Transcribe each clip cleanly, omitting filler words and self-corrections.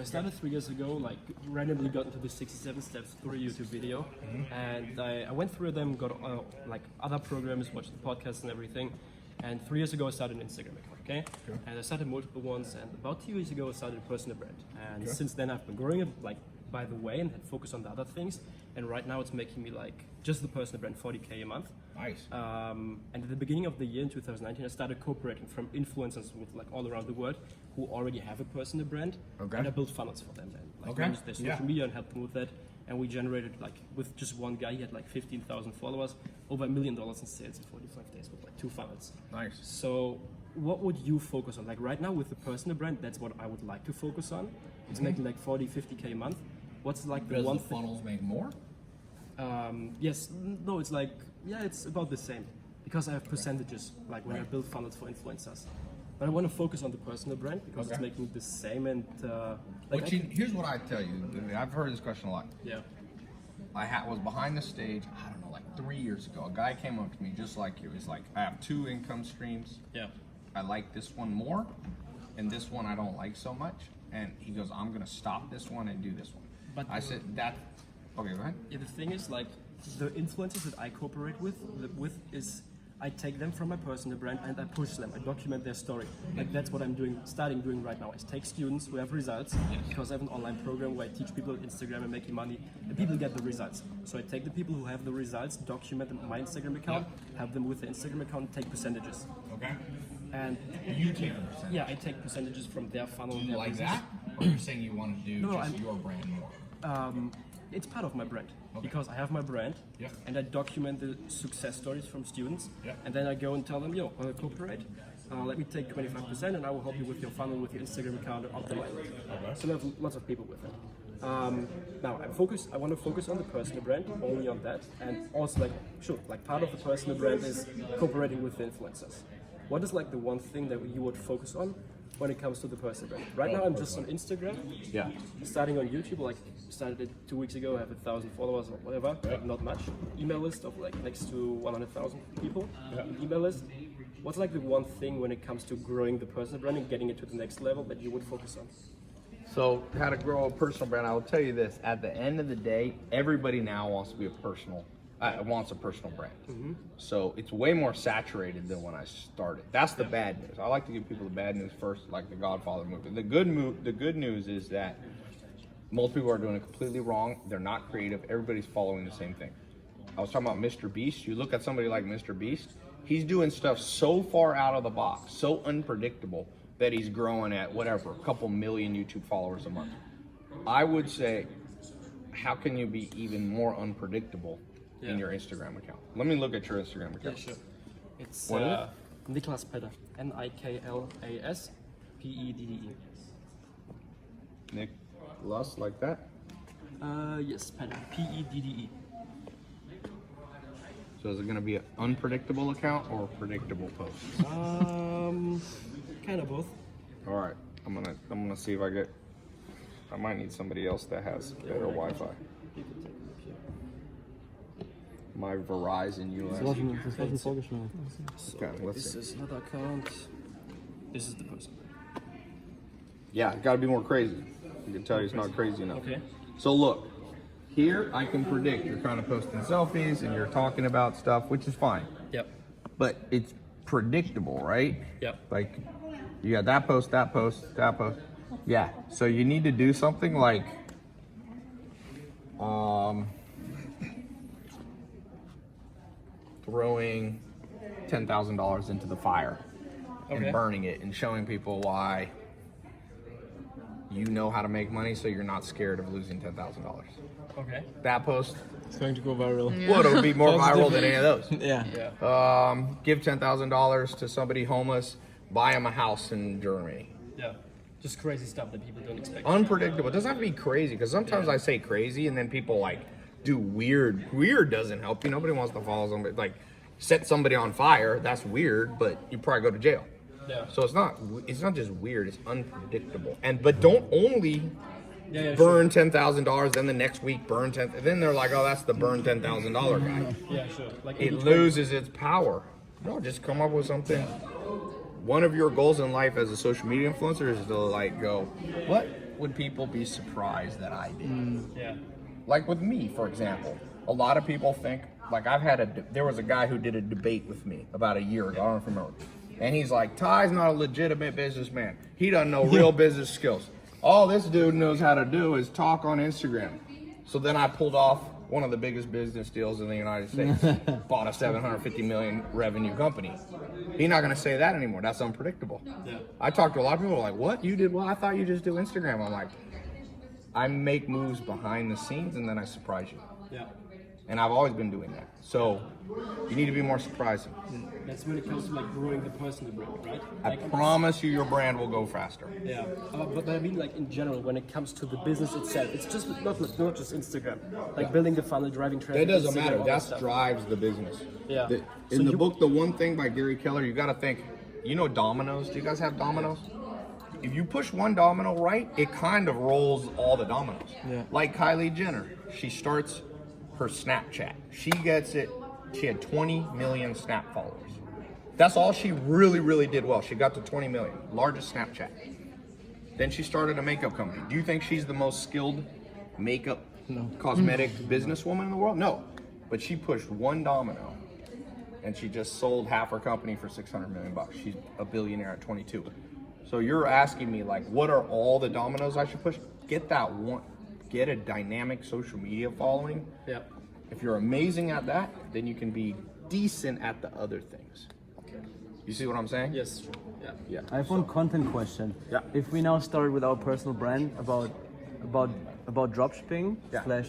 I started 3 years ago, like randomly got into the 67 steps through a YouTube video, and I went through them, got like other programs, watched the podcast and everything. And 3 years ago, I started an Instagram account, okay? Sure. And I started multiple ones, and about 2 years ago, I started a personal brand. And since then, I've been growing it, like, by the way, and had focused on the other things. And right now, it's making me, like, just the personal brand, 40K a month. Nice. And at the beginning of the year, in 2019, I started cooperating from influencers with, like, all around the world who already have a personal brand. Okay. And I built funnels for them then. Like, Okay. use their social media and help them with that. And we generated, like, with just one guy, he had like 15,000 followers, over $1 million in sales in 45 days with like 2 funnels. Nice. So what would you focus on? Like right now with the personal brand, that's what I would like to focus on. It's making like 40, 50K a month. What's like the Does one the thing? funnels make more? Yes, no, it's like, yeah, it's about the same. Because I have percentages, like when I build funnels for influencers. But I want to focus on the personal brand because it's making the same and like Here's what I tell you. I've heard this question a lot. yeah. I was behind the stage, I don't know, like 3 years ago. A guy came up to me just like you. He's like, I have 2 income streams. Yeah. I like this one more, and this one I don't like so much. And he goes, I'm going to stop this one and do this one. But I said, okay, go ahead. Yeah, the thing is, like, the influencers that I cooperate with is I take them from my personal brand and I push them. I document their story. Like that's what I'm starting doing right now. Is take students who have results because I have an online program where I teach people Instagram and making money, and people get the results. So I take the people who have the results, document them on my Instagram account, have them with the Instagram account, and take percentages. Okay. And You take a percentage. yeah, I take percentages from their funnel. Do you their like business. that? Or you're saying you want to do No, just I'm- your brand more? It's part of my brand because I have my brand Yeah. and I document the success stories from students Yeah. and then I go and tell them, yo, want to cooperate? Let me take 25% and I will help you with your funnel, with your Instagram account and optimize it. So I have lots of people with it. Now I want to focus on the personal brand, only on that, and also like part of the personal brand is cooperating with the influencers. What is like the one thing that you would focus on when it comes to the personal brand? Right now I'm just on Instagram. Yeah. Starting on YouTube, like started it 2 weeks ago, I have 1,000 followers or whatever, like not much. Email list of like next to 100,000 people. Email list. What's like the one thing when it comes to growing the personal brand and getting it to the next level that you would focus on? So, how to grow a personal brand? I will tell you this: at the end of the day, everybody now wants to be wants a personal brand. So it's way more saturated than when I started. That's the bad news. I like to give people the bad news first, like the Godfather movie. The good news is that most people are doing it completely wrong. They're not creative. Everybody's following the same thing. I was talking about Mr. Beast. You look at somebody like Mr. Beast. He's doing stuff so far out of the box, so unpredictable, that he's growing at whatever, a couple million YouTube followers a month. I would say, how can you be even more unpredictable in your Instagram account? Let me look at your Instagram account. Yeah, sure. It's What is Niklas Pedde. Niklas Pedde. Niklas, like that? Yes, Pedde. Pedde. So is it going to be an unpredictable account or a predictable post? Kind of both. All right, I'm gonna see if I might need somebody else that has better Wi-Fi. You can take a look here. My Verizon US. So Okay, let's this see. is another account. This is the person. Yeah, it's got to be more crazy. You can tell it's not crazy enough. Okay. So look, here I can predict you're kind of posting selfies and you're talking about stuff, which is fine. Yep. But it's predictable, right? Yep. Like, you got that post, that post, that post. Yeah. So you need to do something like, throwing $10,000 into the fire and burning it and showing people why you know how to make money, so you're not scared of losing $10,000. Okay. That post It's going to go viral. would be more viral than any of those. Yeah. Yeah. Give $10,000 to somebody homeless, buy them a house in Germany. Yeah. Just crazy stuff that people don't expect. Unpredictable. It doesn't have to be crazy, because sometimes I say crazy and then people like do weird. Weird doesn't help you. Nobody wants to follow somebody, like set somebody on fire. That's weird, but you probably go to jail. Yeah. So it's not just weird. It's unpredictable. But don't only Yeah, burn $10,000, then the next week burn 10. Then they're like, oh, that's the burn $10,000 guy. Yeah, sure. Like It loses its power. No, just come up with something. One of your goals in life as a social media influencer is to like go, what? would people be surprised that I did? Yeah. Like with me, for example, a lot of people think, like there was a guy who did a debate with me about a year ago, I don't know if you remember. And he's like, Ty's not a legitimate businessman. He doesn't know real business skills. All this dude knows how to do is talk on Instagram. So then I pulled off one of the biggest business deals in the United States. Bought a $750 million revenue company. He's not gonna say that anymore. That's unpredictable. Yeah. I talked to a lot of people like, what? You did well? I thought you just do Instagram. I'm like, I make moves behind the scenes and then I surprise you. Yeah. And I've always been doing that. So you need to be more surprising. That's when it comes to like growing the personal brand, right? I promise you your brand will go faster. Yeah, but I mean like in general, when it comes to the business itself, it's just not just Instagram. Like building the funnel, driving traffic. That doesn't Instagram, matter. all That stuff. drives the business. Yeah. In the book, The One Thing by Gary Keller, you got to think, you know dominoes? Do you guys have dominoes? If you push one domino right, it kind of rolls all the dominoes. Yeah. Like Kylie Jenner, she starts her Snapchat. She gets it. She had 20 million Snap followers. That's all she really did well. She got to 20 million, largest Snapchat. Then she started a makeup company. Do you think she's the most skilled makeup cosmetic businesswoman in the world? No, but she pushed one domino and she just sold half her company for $600 million. She's a billionaire at 22. So you're asking me like, what are all the dominoes I should push? Get that one, get a dynamic social media following. Yeah. If you're amazing at that, then you can be decent at the other things. You see what I'm saying? Yes. Yeah. Yeah. I have one content question. Yeah. If we now start with our personal brand about dropshipping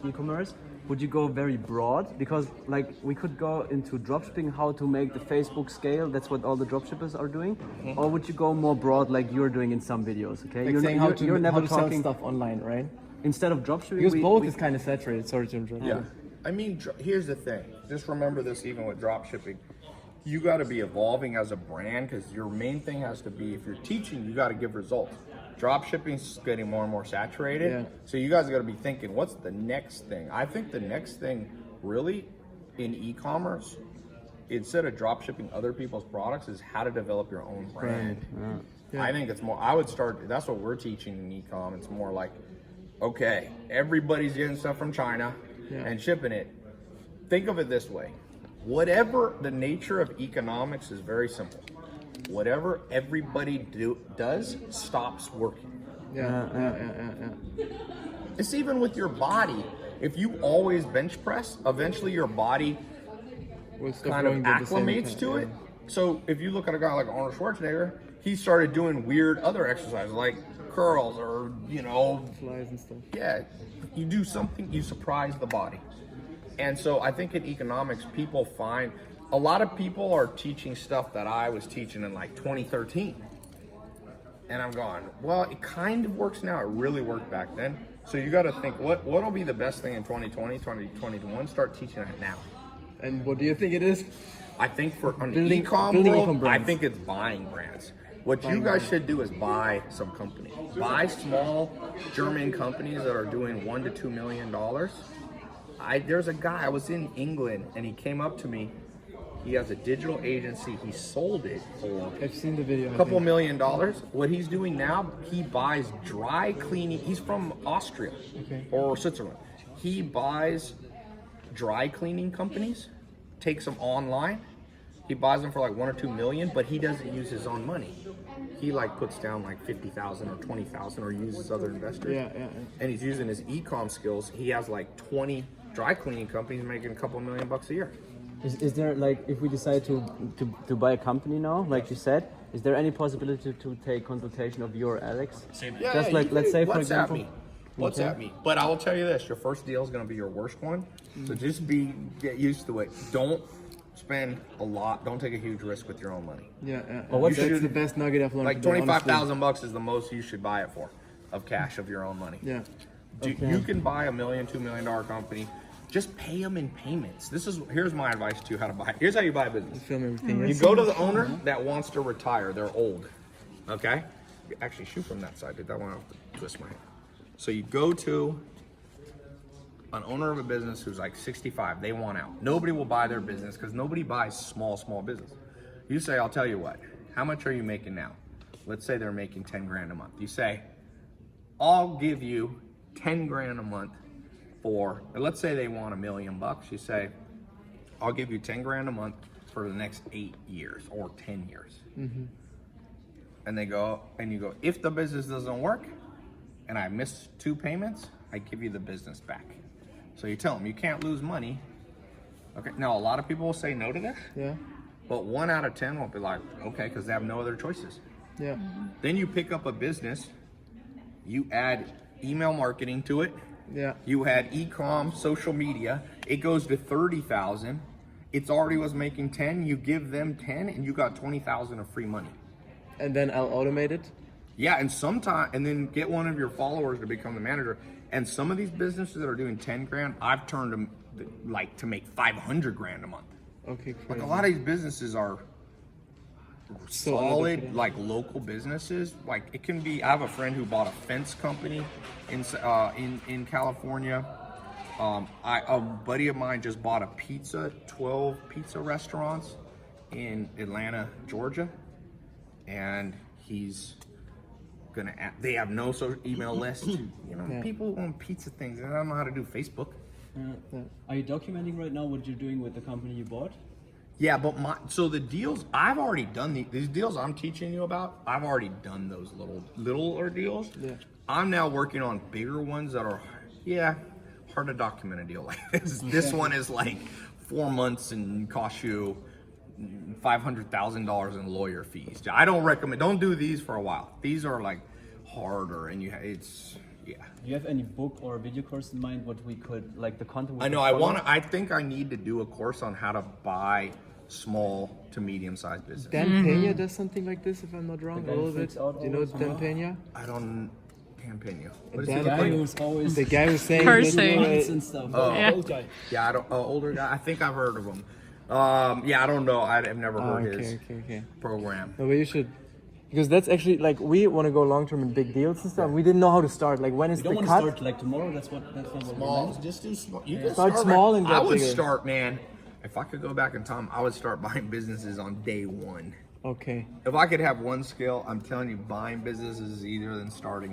/ e-commerce, would you go very broad? Because like we could go into dropshipping, how to make the Facebook scale. That's what all the dropshippers are doing. Or would you go more broad, like you're doing in some videos? Okay. Like saying how you're never to sell talking stuff online, right? instead of dropshipping. Because both is kind of saturated. Sorry to interrupt. Yeah. I mean, here's the thing. Just remember this even with drop shipping. You got to be evolving as a brand because your main thing has to be, if you're teaching, you got to give results. Drop shipping's getting more and more saturated. Yeah. So you guys got to be thinking, what's the next thing? I think the next thing really in e-commerce, instead of drop shipping other people's products, is how to develop your own brand. Yeah. I think it's more, I would start, that's what we're teaching in e-com. It's more like, okay, everybody's getting stuff from China and shipping it. Think of it this way. Whatever the nature of economics is very simple. Whatever everybody does stops working. Yeah. It's even with your body. If you always bench press, eventually your body We'll stop kind of doing at the same acclimates time, to yeah. it. So if you look at a guy like Arnold Schwarzenegger, he started doing weird other exercises like curls or, Flies and stuff. yeah, you do something, you surprise the body. And so I think in economics, people find, a lot of people are teaching stuff that I was teaching in like 2013. And I'm going, well, it kind of works now. It really worked back then. So you got to think, what'll be the best thing in 2020, 2021? Start teaching it now. And what do you think it is? I think for an Building e-com e-com world, I brands. think it's buying brands. What you guys should do is buy some companies. Buy small German companies that are doing $1 to $2 million. There's a guy, I was in England and he came up to me. He has a digital agency. He sold it for I've seen the video. a couple $1 million. What he's doing now, he buys dry cleaning. He's from Austria or Switzerland. He buys dry cleaning companies, takes them online. He buys them for like 1 or 2 million, but he doesn't use his own money. He like puts down like 50,000 or 20,000 or uses other investors. Yeah. And he's using his e-com skills. He has like 20 dry cleaning companies making a couple $1 million a year. Is there, like, if we decide to buy a company now, like you said, is there any possibility to take consultation of your Alex? Yeah, Just like, you let's can say, for WhatsApp example. me. WhatsApp me. But I will tell you this: your first deal is going to be your worst one. So just get used to it. Don't spend a lot. Don't take a huge risk with your own money. Yeah. Well, what's That's should- the best nugget I've learned. Like today, honestly. $25,000 is the most you should buy it for, of cash of your own money. Yeah. You can buy $1 million, $2 million company. Just pay them in payments. Here's my advice to you how to buy. Here's how you buy a business. Film everything. You go to the owner that wants to retire. They're old. Okay? Actually, shoot from that side. Did that one have to twist my hand? So you go to an owner of a business who's like 65. They want out. Nobody will buy their business because nobody buys small business. You say, I'll tell you what. How much are you making now? Let's say they're making 10 grand a month. You say, I'll give you 10 grand a month for, let's say they want $1 million. You say, I'll give you 10 grand a month for the next 8 years or 10 years. And they go, and you go, if the business doesn't work and I miss 2 payments, I give you the business back. So you tell them you can't lose money. Okay, now a lot of people will say no to this. Yeah. But 1 out of 10 will be like, okay, because they have no other choices. Yeah. Then you pick up a business, you add email marketing to it, Yeah. you had e-com, social media, it goes to 30,000. It's already was making 10, you give them 10 and you got 20,000 of free money. And then I'll automate it. Yeah, and then get one of your followers to become the manager. And some of these businesses that are doing 10 grand, I've turned them like to make 500 grand a month. Okay, Like crazy. a lot of these businesses are So solid, underpaid. like local businesses. Like it can be. I have a friend who bought a fence company in California. A buddy of mine just bought 12 pizza restaurants in Atlanta, Georgia, and he's gonna. They have no social email list. You know, Yeah. people want pizza things, and I don't know how to do Facebook. Are you documenting right now what you're doing with the company you bought? Yeah, but so the deals I've already done these deals I'm teaching you about. I've already done those littler deals. Yeah. I'm now working on bigger ones that are, hard to document a deal like this. This one is like 4 months and costs you $500,000 in lawyer fees. I don't recommend. Don't do these for a while. These are like harder, and Do you have any book or video course in mind what we could, like the content? we I know. could follow? I think I need to do a course on how to buy small to medium-sized business. Dan Pena does something like this, if I'm not wrong, The a guy little who bit. flips out Do you know all Dan the Pena? I don't campaign you. What is Dan he The guy like? who's always The guy was saying Cursing. that, and stuff. Yeah. Old guy. Yeah, I don't. Older guy. I think I've heard of him. I don't know. I've never heard his okay. program. No, but you should, because that's actually like we want to go long term in big deals and stuff. We didn't know how to start. Like when is You don't the want to cut? start like tomorrow. That's not what we Small. meant. Just do small. You can Start small and I get would bigger. start, man. If I could go back in time, I would start buying businesses on day 1. Okay. If I could have one skill, I'm telling you, buying businesses is easier than starting.